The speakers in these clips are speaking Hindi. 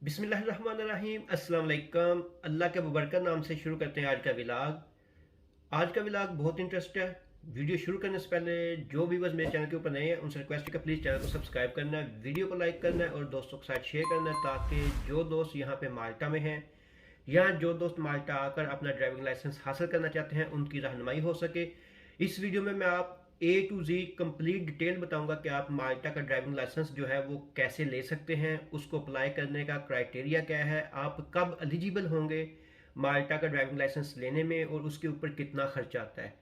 बिस्मिल्लाहिर्रहमानिर्रहीम अस्सलाम वालेकुम। अल्लाह के बरकत नाम से शुरू करते हैं आज का व्लॉग। आज का व्लॉग बहुत इंटरेस्ट है। वीडियो शुरू करने से पहले जो व्यूअर्स मेरे चैनल के ऊपर नए हैं उनसे रिक्वेस्ट है कि प्लीज़ चैनल को सब्सक्राइब करना है, वीडियो को लाइक करना है और दोस्तों के साथ शेयर करना है, ताकि जो दोस्त यहाँ पे माल्टा में हैं या जो दोस्त माल्टा आकर अपना ड्राइविंग लाइसेंस हासिल करना चाहते हैं उनकी रहनुमाई हो सके। इस वीडियो में मैं आप A to Z complete detail बताऊंगा कि आप माल्टा का ड्राइविंग लाइसेंस जो है वो कैसे ले सकते हैं, उसको अप्लाई करने का क्राइटेरिया क्या है, आप कब एलिजिबल होंगे माल्टा का ड्राइविंग लाइसेंस लेने में और उसके ऊपर कितना खर्चा आता है।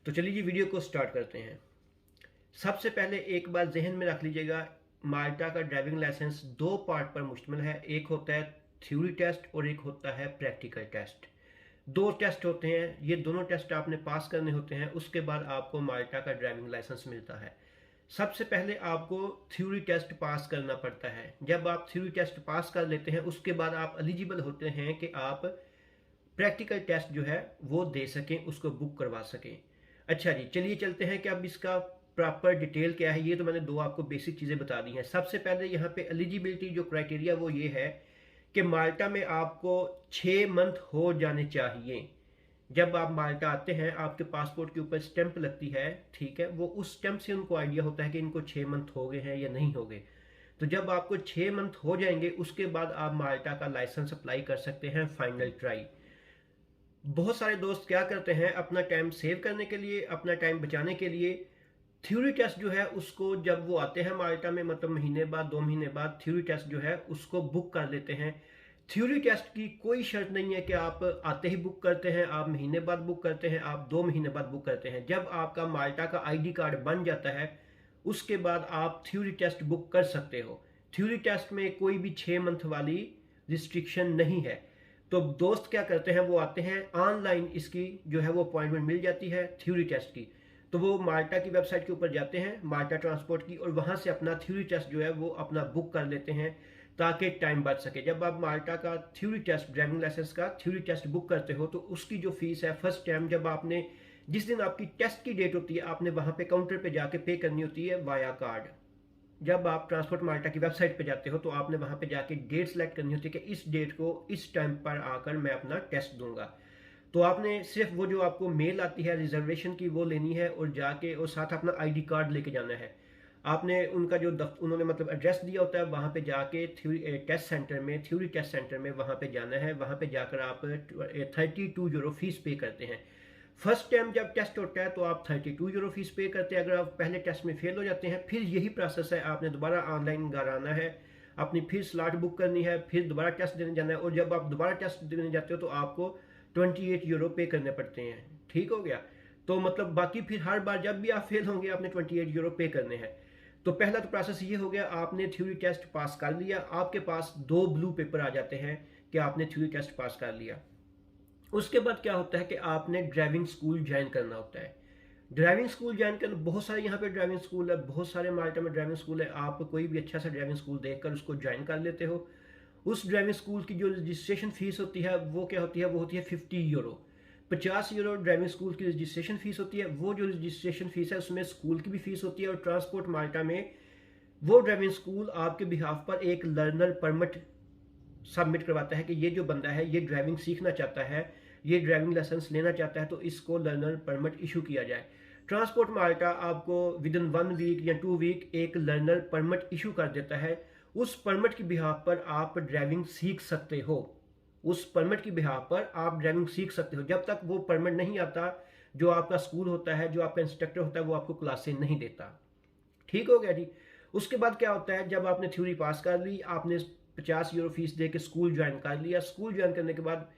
तो चलिए जी वीडियो को स्टार्ट करते हैं। सबसे पहले एक बात जहन में रख लीजिएगा, माल्टा का ड्राइविंग लाइसेंस दो पार्ट पर मुश्तमिल है। एक होता है थ्योरी टेस्ट और एक होता है प्रैक्टिकल टेस्ट। दो टेस्ट होते हैं, ये दोनों टेस्ट आपने पास करने होते हैं, उसके बाद आपको माल्टा का ड्राइविंग लाइसेंस मिलता है। सबसे पहले आपको थ्योरी टेस्ट पास करना पड़ता है। जब आप थ्योरी टेस्ट पास कर लेते हैं उसके बाद आप एलिजिबल होते हैं कि आप प्रैक्टिकल टेस्ट जो है वो दे सकें, उसको बुक करवा सकें। अच्छा जी, चलिए चलते हैं कि अब इसका प्रॉपर डिटेल क्या है। ये तो मैंने दो आपको बेसिक चीज़ें बता दी हैं। सबसे पहले यहाँ पे एलिजिबिलिटी जो क्राइटेरिया वो ये है कि माल्टा में आपको 6 मंथ हो जाने चाहिए। जब आप माल्टा आते हैं आपके पासपोर्ट के ऊपर स्टैंप लगती है, ठीक है, वो उस स्टैंप से उनको आइडिया होता है कि इनको 6 मंथ हो गए हैं या नहीं हो गए। तो जब आपको 6 मंथ हो जाएंगे उसके बाद आप माल्टा का लाइसेंस अप्लाई कर सकते हैं फाइनल ट्राई। बहुत सारे दोस्त क्या करते हैं, अपना टाइम सेव करने के लिए, अपना टाइम बचाने के लिए थ्योरी टेस्ट जो है उसको जब वो आते हैं माल्टा में, मतलब महीने बाद 2 महीने बाद थ्योरी टेस्ट जो है उसको बुक कर लेते हैं। थ्योरी टेस्ट की कोई शर्त नहीं है कि आप आते ही बुक करते हैं, आप महीने बाद बुक करते हैं, आप 2 महीने बाद बुक करते हैं। जब आपका माल्टा का आईडी कार्ड बन जाता है उसके बाद आप थ्योरी टेस्ट बुक कर सकते हो। थ्योरी टेस्ट में कोई भी 6 मंथ वाली रिस्ट्रिक्शन नहीं है। तो दोस्त क्या करते हैं, वो आते हैं ऑनलाइन, इसकी जो है वो अपॉइंटमेंट मिल जाती है थ्योरी टेस्ट की। तो वो माल्टा की वेबसाइट के ऊपर जाते हैं, माल्टा ट्रांसपोर्ट की, और वहाँ से अपना थ्योरी टेस्ट जो है वो अपना बुक कर लेते हैं ताकि टाइम बच सके। जब आप माल्टा का थ्योरी टेस्ट, ड्राइविंग लाइसेंस का थ्योरी टेस्ट बुक करते हो तो उसकी जो फीस है, फर्स्ट टाइम जब आपने, जिस दिन आपकी टेस्ट की डेट होती है, आपने वहाँ पे काउंटर पे जाके पे करनी होती है वाया कार्ड। जब आप ट्रांसपोर्ट माल्टा की वेबसाइट पे जाते हो तो आपने वहाँ पे जाके डेट सेलेक्ट करनी होती है कि इस डेट को इस टाइम पर आकर मैं अपना टेस्ट दूंगा। तो आपने सिर्फ वो जो आपको मेल आती है रिजर्वेशन की वो लेनी है और जाके और साथ अपना आईडी कार्ड लेके जाना है। आपने उनका जो उन्होंने मतलब एड्रेस दिया होता है वहाँ पे जाके थ्योरी टेस्ट सेंटर में, थ्योरी टेस्ट सेंटर में वहाँ पे जाना है। वहाँ पे जाकर आप 32 यूरो फीस पे करते हैं। फर्स्ट टाइम जब टेस्ट होता है तो आप 32 यूरो फीस पे करते हैं। अगर आप पहले टेस्ट में फेल हो जाते हैं फिर यही प्रोसेस है, आपने दोबारा ऑनलाइन घर आना है, अपनी फिर स्लॉट बुक करनी है, फिर दोबारा टेस्ट देने जाना है, और जब आप दोबारा टेस्ट देने जाते हो तो आपको 28 यूरो पे करने पड़ते हैं। ठीक हो गया। तो मतलब बाकी फिर हर बार जब भी आप फेल होंगे आपने 28 यूरो पे करने हैं। तो पहला तो प्रोसेस ये हो गया, आपने थ्योरी टेस्ट पास कर लिया, आपके पास दो ब्लू पेपर आ जाते हैं कि आपने थ्योरी टेस्ट पास कर लिया। उसके बाद क्या होता है कि आपने ड्राइविंग स्कूल ज्वाइन करना होता है। ड्राइविंग स्कूल ज्वाइन करना, बहुत सारे यहाँ पे ड्राइविंग स्कूल है, बहुत सारे माल्टा में ड्राइविंग स्कूल है। आप कोई भी अच्छा सा ड्राइविंग स्कूल देखकर उसको ज्वाइन कर लेते हो। उस ड्राइविंग स्कूल की जो रजिस्ट्रेशन फीस होती है वो क्या होती है, वो होती है 50 यूरो। 50 यूरो ड्राइविंग स्कूल की रजिस्ट्रेशन फीस होती है। वो जो रजिस्ट्रेशन फीस है उसमें स्कूल की भी फीस होती है, और ट्रांसपोर्ट माल्टा में वो ड्राइविंग स्कूल आपके बिहाफ पर एक लर्नर परमिट सबमिट करवाता है कि ये जो बंदा है ये ड्राइविंग सीखना चाहता है, ये ड्राइविंग लाइसेंस लेना चाहता है, तो इसको लर्नर परमिट इशू किया जाए। ट्रांसपोर्ट माल्टा आपको विद इन 1 वीक या 2 वीक एक लर्नर परमिट इशू कर देता है। उस परमिट की बिहाफ पर आप ड्राइविंग सीख सकते हो। उस परमिट की बिहाफ पर आप ड्राइविंग सीख सकते हो। जब तक वो परमिट नहीं आता, जो आपका स्कूल होता है, जो आपका इंस्ट्रक्टर होता है, वो आपको क्लासें नहीं देता। ठीक हो गया जी। उसके बाद क्या होता है, जब आपने थ्योरी पास कर ली, आपने 50 यूरो फीस दे के स्कूल ज्वाइन कर लिया। स्कूल ज्वाइन करने के बाद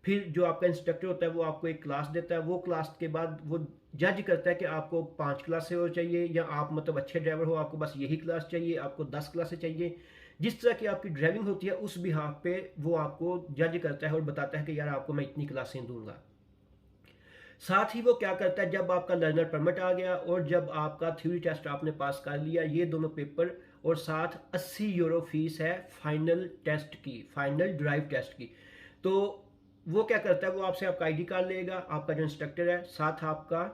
फिर जो आपका इंस्ट्रक्टर होता है वो आपको एक क्लास देता है। वो क्लास के बाद वो जज करता है कि आपको 5 क्लासें और चाहिए, या आप मतलब अच्छे ड्राइवर हो, आपको बस यही क्लास चाहिए, आपको 10 क्लासें चाहिए। जिस तरह की आपकी ड्राइविंग होती है उस बिहाफ पे वो आपको जज करता है और बताता है कि यार आपको मैं इतनी क्लासें दूंगा। साथ ही वो क्या करता है, जब आपका लर्नर परमिट आ गया और जब आपका थ्योरी टेस्ट आपने पास कर लिया, ये दोनों पेपर, और साथ 80 यूरो फीस है फाइनल टेस्ट की, फाइनल ड्राइव टेस्ट की। तो वो क्या करता है, वो आपसे आपका आईडी कार्ड लेगा, आपका जो इंस्ट्रक्टर है, साथ आपका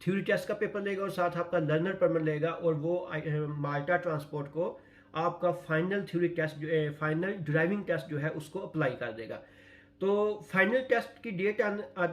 थ्योरी टेस्ट का पेपर लेगा और साथ आपका लर्नर परमिट लेगा, और वो माल्टा ट्रांसपोर्ट को आपका फाइनल थ्योरी टेस्ट जो है, फाइनल ड्राइविंग टेस्ट जो है उसको अप्लाई कर देगा। तो फाइनल टेस्ट की डेट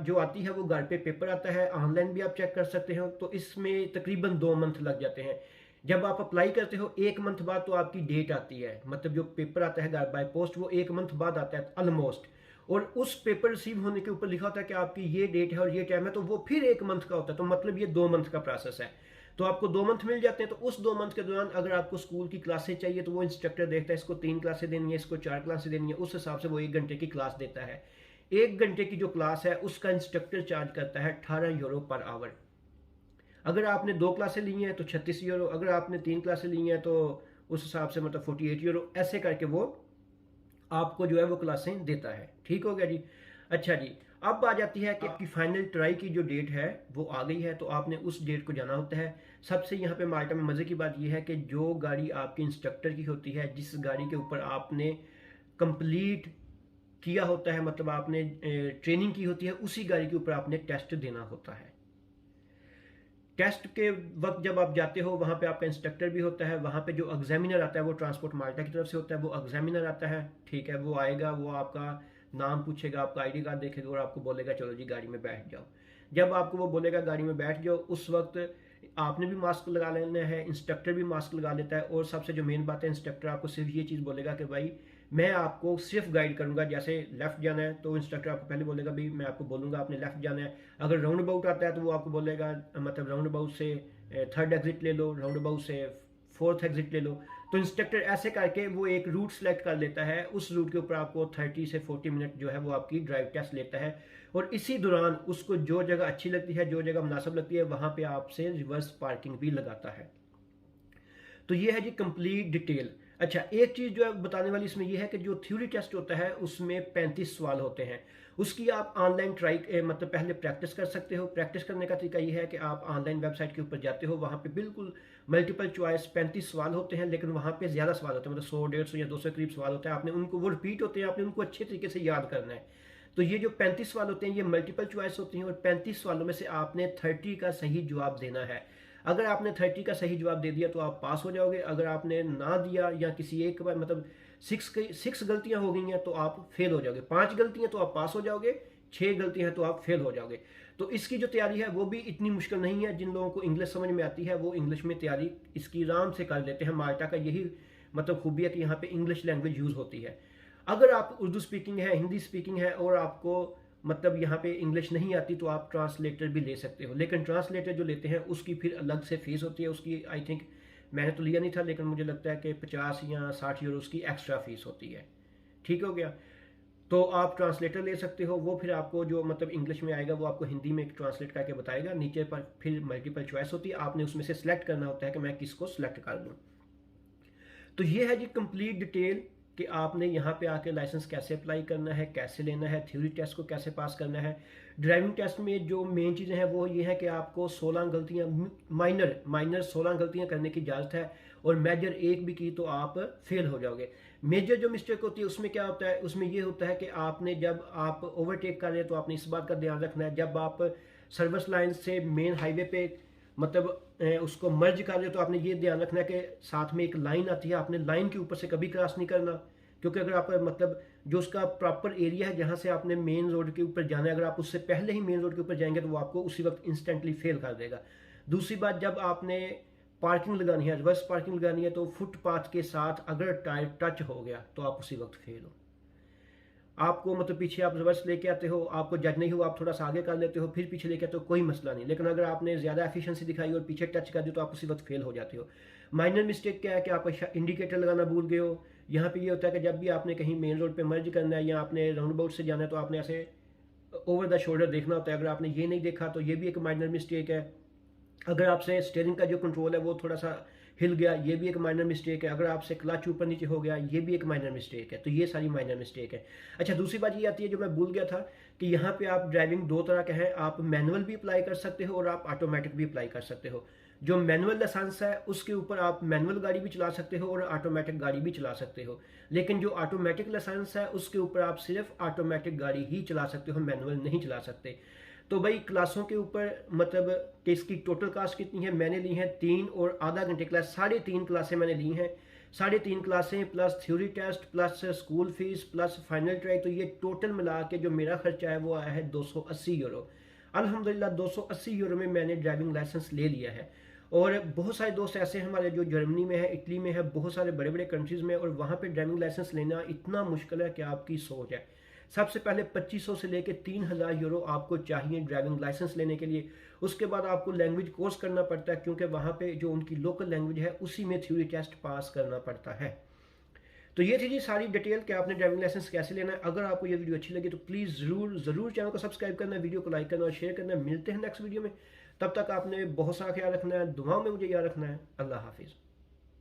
जो आती है वो घर पे पेपर आता है, ऑनलाइन भी आप चेक कर सकते हो। तो इसमें तकरीबन 2 मंथ लग जाते हैं। जब आप अप्लाई करते हो 1 मंथ बाद तो आपकी डेट आती है, मतलब जो पेपर आता है घर बाय पोस्ट वो 1 मंथ बाद आता है ऑलमोस्ट। और उस पेपर रिसीव होने के ऊपर लिखा होता है कि आपकी ये डेट है और ये टाइम है, तो वो फिर 1 मंथ का होता है। तो मतलब ये 2 मंथ का प्रोसेस है। तो आपको 2 मंथ मिल जाते हैं। तो उस 2 मंथ के दौरान अगर आपको स्कूल की क्लासेस चाहिए तो वो इंस्ट्रक्टर देखता है इसको 3 क्लासें देनी है, इसको 4 क्लासें देनी है, उस हिसाब से वो 1 घंटे की क्लास देता है। 1 घंटे की जो क्लास है उसका इंस्ट्रक्टर चार्ज करता है 18 यूरो पर आवर। अगर आपने 2 क्लासें ली हैं तो 36 यूरो, अगर आपने 3 क्लासें ली हैं तो उस हिसाब से मतलब 48 यूरो, ऐसे करके वो आपको जो है वो क्लासें देता है। ठीक हो गया जी। अच्छा जी, अब आ जाती है कि आपकी फाइनल ट्राई की जो डेट है वो आ गई है, तो आपने उस डेट को जाना होता है। सबसे यहाँ पे माल्टा में मज़े की बात यह है कि जो गाड़ी आपके इंस्ट्रक्टर की होती है, जिस गाड़ी के ऊपर आपने कंप्लीट किया होता है, मतलब आपने ट्रेनिंग की होती है, उसी गाड़ी के ऊपर आपने टेस्ट देना होता है। टेस्ट के वक्त जब आप जाते हो वहाँ पे आपका इंस्ट्रक्टर भी होता है, वहाँ पे जो एग्जामिनर आता है वो ट्रांसपोर्ट माल्टा की तरफ से होता है, वो एग्जामिनर आता है। ठीक है, वो आएगा, वो आपका नाम पूछेगा, आपका आईडी कार्ड देखेगा और आपको बोलेगा चलो जी गाड़ी में बैठ जाओ। जब आपको वो बोलेगा गाड़ी में बैठ जाओ, उस वक्त आपने भी मास्क लगा लेना है, इंस्ट्रक्टर भी मास्क लगा लेता है। और सबसे जो मेन बात है, इंस्ट्रक्टर आपको सिर्फ ये चीज़ बोलेगा कि भाई मैं आपको सिर्फ गाइड करूंगा, जैसे लेफ्ट जाना है तो इंस्ट्रक्टर आपको पहले बोलेगा भाई मैं आपको बोलूंगा आपने लेफ्ट जाना है। अगर राउंड अबाउट आता है तो वो आपको बोलेगा मतलब राउंड अबाउट से 3rd एग्जिट ले लो, राउंड अबाउट से 4th एग्जिट ले लो। तो इंस्ट्रक्टर ऐसे करके वो एक रूट सेलेक्ट कर लेता है, उस रूट के ऊपर आपको 30 से 40 मिनट जो है वो आपकी ड्राइव टेस्ट लेता है। और इसी दौरान उसको जो जगह अच्छी लगती है, जो जगह मुनासिब लगती है, वहाँ पे आपसे रिवर्स पार्किंग भी लगाता है। तो ये है जी कंप्लीट डिटेल। अच्छा, एक चीज़ जो है बताने वाली इसमें ये है कि जो थ्योरी टेस्ट होता है उसमें 35 सवाल होते हैं। उसकी आप ऑनलाइन ट्राई मतलब पहले प्रैक्टिस कर सकते हो। प्रैक्टिस करने का तरीका ये है कि आप ऑनलाइन वेबसाइट के ऊपर जाते हो, वहाँ पे बिल्कुल मल्टीपल चॉइस 35 सवाल होते हैं, लेकिन वहाँ पे ज़्यादा सवाल होते हैं, मतलब 100, 150 या 200 करीब सवाल होते हैं। आपने उनको, वो रिपीट होते हैं, आपने उनको अच्छे तरीके से याद करना है। तो ये जो 35 सवाल होते हैं ये मल्टीपल चॉइस होती हैं और 35 सवालों में से आपने 30 का सही जवाब देना है। अगर आपने 30 का सही जवाब दे दिया तो आप पास हो जाओगे। अगर आपने ना दिया या किसी एक बार मतलब 6 गलतियां हो गई हैं तो आप फेल हो जाओगे। 5 गलतियां तो आप पास हो जाओगे, 6 गलतियां तो आप फेल हो जाओगे। तो इसकी जो तैयारी है वो भी इतनी मुश्किल नहीं है। जिन लोगों को इंग्लिश समझ में आती है वो इंग्लिश में तैयारी इसकी आराम से कर लेते हैं। माल्टा का यही मतलब खूबी है कि यहाँ पे इंग्लिश लैंग्वेज यूज़ होती है। अगर आप उर्दू स्पीकिंग है, हिंदी स्पीकिंग है और आपको मतलब यहाँ पे इंग्लिश नहीं आती तो आप ट्रांसलेटर भी ले सकते हो, लेकिन ट्रांसलेटर जो लेते हैं उसकी फिर अलग से फीस होती है। उसकी आई थिंक मैंने तो लिया नहीं था, लेकिन मुझे लगता है कि 50 या 60 यूरो उसकी एक्स्ट्रा फीस होती है। ठीक हो गया। तो आप ट्रांसलेटर ले सकते हो, वो फिर आपको जो मतलब इंग्लिश में आएगा वो आपको हिंदी में ट्रांसलेट करके बताएगा। नीचे पर फिर मल्टीपल चॉइस होती है, आपने उसमें से सिलेक्ट करना होता है कि मैं किसको सिलेक्ट कर लूँ। तो ये है जी कंप्लीट डिटेल कि आपने यहाँ पे आके लाइसेंस कैसे अप्लाई करना है, कैसे लेना है, थ्योरी टेस्ट को कैसे पास करना है। ड्राइविंग टेस्ट में जो मेन चीज़ें हैं वो ये है कि आपको 16 गलतियाँ, माइनर 16 गलतियाँ करने की इजाज़त है और मेजर एक भी की तो आप फेल हो जाओगे। मेजर जो मिस्टेक होती है उसमें क्या होता है, उसमें ये होता है कि आपने जब आप ओवरटेक कर रहे हैं तो आपने इस बात का ध्यान रखना है, जब आप सर्विस लाइन से मेन हाईवे पे मतलब उसको मर्ज कर रहे हो तो आपने ये ध्यान रखना है कि साथ में एक लाइन आती है, आपने लाइन के ऊपर से कभी क्रॉस नहीं करना। क्योंकि अगर आप मतलब जो उसका प्रॉपर एरिया है जहाँ से आपने मेन रोड के ऊपर जाना है, अगर आप उससे पहले ही मेन रोड के ऊपर जाएंगे तो वो आपको उसी वक्त इंस्टेंटली फेल कर देगा। दूसरी बात, जब आपने पार्किंग लगानी है, रिवर्स पार्किंग लगानी है, तो फुटपाथ के साथ अगर टायर टच हो गया तो आप उसी वक्त फेल हो। आपको मतलब पीछे आप रिवर्स लेके आते हो, आपको जज नहीं हुआ, आप थोड़ा सा आगे कर लेते हो, फिर पीछे लेके आते हो, कोई मसला नहीं। लेकिन अगर आपने ज़्यादा एफिशिएंसी दिखाई और पीछे टच कर दिया तो आप उसी वक्त फेल हो जाते हो। माइनर मिस्टेक क्या है कि आप इंडिकेटर लगाना भूल गए हो। यहाँ पे ये होता है कि जब भी आपने कहीं मेन रोड पे मर्ज करना है या आपने राउंड अबाउट से जाना है तो आपने ऐसे ओवर द शोल्डर देखना होता है। अगर आपने ये नहीं देखा तो ये भी एक माइनर मिस्टेक है। अगर आपसे स्टीयरिंग का जो कंट्रोल है वो थोड़ा सा हिल गया, ये भी एक माइनर मिस्टेक है। अगर आपसे क्लच ऊपर नीचे हो गया, ये भी एक माइनर मिस्टेक है। तो ये सारी माइनर मिस्टेक है। अच्छा, दूसरी बात ये आती है जो मैं भूल गया था कि यहाँ पे आप ड्राइविंग 2 तरह के हैं, आप मैनुअल भी अप्लाई कर सकते हो और आप ऑटोमेटिक भी अप्लाई कर सकते हो। जो मैनुअल लाइसेंस है उसके ऊपर आप मैनुअल गाड़ी भी चला सकते हो और ऑटोमेटिक गाड़ी भी चला सकते हो। लेकिन जो ऑटोमेटिक लाइसेंस है उसके ऊपर आप सिर्फ ऑटोमेटिक गाड़ी ही चला सकते हो, मैनुअल नहीं चला सकते। तो भाई क्लासों के ऊपर मतलब कि इसकी टोटल कास्ट कितनी है, मैंने ली है 3 और आधा घंटे क्लास, 3.5 क्लासें मैंने ली हैं। 3.5 क्लासें plus theory test plus school fees plus final try, तो ये टोटल मिला के जो मेरा खर्चा है वो आया है 280 यूरो। अल्हम्दुलिल्लाह 280 यूरो में मैंने ड्राइविंग लाइसेंस ले लिया है। और बहुत सारे दोस्त ऐसे हैं हमारे जो जर्मनी में है, इटली में है, बहुत सारे बड़े बड़े कंट्रीज़ में, और वहाँ पे ड्राइविंग लाइसेंस लेना इतना मुश्किल है कि आपकी सोच है। सबसे पहले 2500 से लेकर 3000 यूरो आपको चाहिए ड्राइविंग लाइसेंस लेने के लिए। उसके बाद आपको लैंग्वेज कोर्स करना पड़ता है, क्योंकि वहाँ पे जो उनकी लोकल लैंग्वेज है उसी में थ्योरी टेस्ट पास करना पड़ता है। तो ये थी जी सारी डिटेल कि आपने ड्राइविंग लाइसेंस कैसे लेना है। अगर आपको ये वीडियो अच्छी लगी तो प्लीज़ ज़रूर चैनल को सब्सक्राइब करना, वीडियो को लाइक करना और शेयर करना। मिलते हैं नेक्स्ट वीडियो में, तब तक आपने बहुत सारा ख्याल रखना है, दुआओं में मुझे याद रखना है। अल्लाह हाफिज़।